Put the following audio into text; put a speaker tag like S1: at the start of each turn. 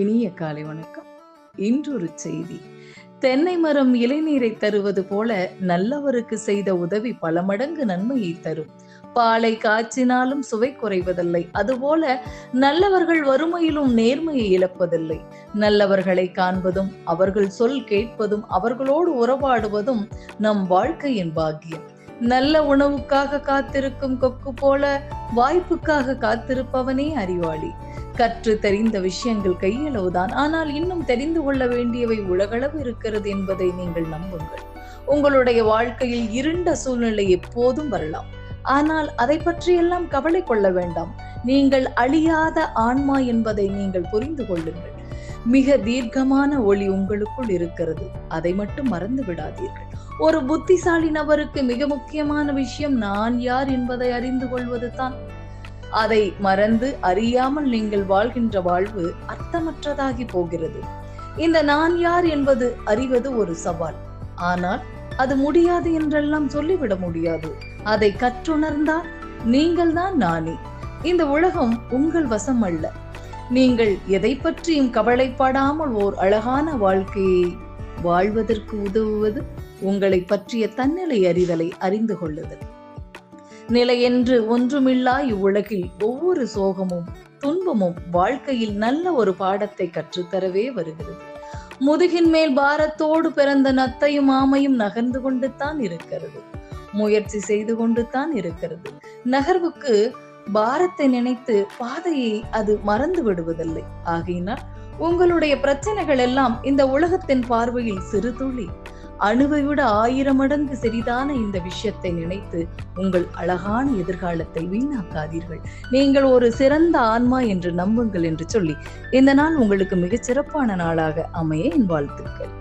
S1: இனிய காலை வணக்கம். இன்றொரு செய்தி. தென்னை மரம் இளநீரை தருவது போல நல்லவருக்கு செய்த உதவி பல மடங்கு நன்மையை தரும். பாலை காய்ச்சினாலும் சுவை குறைவதில்லை. அதுபோல நல்லவர்கள் வறுமையிலும் நேர்மையை இழப்பதில்லை. நல்லவர்களை காண்பதும் அவர்கள் சொல் கேட்பதும் அவர்களோடு உறவாடுவதும் நம் வாழ்க்கையின் பாக்கியம். நல்ல உணவுக்காக காத்திருக்கும் கொக்கு போல வாய்ப்புக்காக காத்திருப்பவனே அறிவாளி. கற்று தெரிந்த விஷயங்கள் கையளவுதான், ஆனால் இன்னும் தெரிந்து கொள்ள வேண்டியவை உலகளவு இருக்கிறது என்பதை நீங்கள் நம்புங்கள். உங்களுடைய வாழ்க்கையில் இருண்ட சூழ்நிலை எப்போதும் வரலாம், ஆனால் அதை பற்றியெல்லாம் கவலை கொள்ள வேண்டாம். நீங்கள் அழியாத ஆன்மா என்பதை நீங்கள் புரிந்து கொள்ளுங்கள். மிக தீர்க்கமான ஒளி உங்களுக்குள் இருக்கிறது, அதை மட்டும் மறந்து விடாதீர்கள். ஒரு புத்திசாலி நபருக்கு மிக முக்கியமான விஷயம் நான் யார் என்பதை அறிந்து கொள்வது தான். அதை மறந்து அறியாமல் நீங்கள் வாழ்கின்ற வாழ்வு அர்த்தமற்றதாகி போகிறது. இந்த நான் யார் என்பது அறிவது ஒரு சவால், ஆனால் அது முடியாது என்றெல்லாம் சொல்லிவிட முடியாது. அதை கற்றுணர்ந்தால் நீங்கள் தான் நானே. இந்த உலகம் உங்கள் வசம் அல்ல. நீங்கள் எதை பற்றியும் கவலைப்படாமல் ஓர் அழகான வாழ்க்கையை வாழ்வதற்கு உதவுவது உங்களை பற்றிய தன்னிலை அறிதலை அறிந்து கொள்ளுதல். நிலையென்று ஒன்றுமில்லா இவ்வுலகில் ஒவ்வொரு சோகமும் துன்பமும் வாழ்க்கையில் நல்ல ஒரு பாடத்தை கற்றுத்தரவே வருகிறது. முதுகின் மேல் பாரத்தோடு பிறந்த நத்தையும் ஆமையும் நகர்ந்து கொண்டு தான் இருக்கிறது, முயற்சி செய்து கொண்டு தான் இருக்கிறது. நகர்வுக்கு பாரத்தை நினைத்து பாதையை அது மறந்து விடுவதில்லை. ஆகையினால் உங்களுடைய பிரச்சனைகள் எல்லாம் இந்த உலகத்தின் பார்வையில் சிறு துளி. அணுவை விட 1000 மடங்கு சிறிதான இந்த விஷயத்தை நினைத்து உங்கள் அழகான எதிர்காலத்தை வீணாக்காதீர்கள். நீங்கள் ஒரு சிறந்த ஆன்மா என்று நம்புங்கள் என்று சொல்லி இந்த நாள் உங்களுக்கு மிகச் சிறப்பான நாளாக அமைய என் வாழ்த்துக்கள்.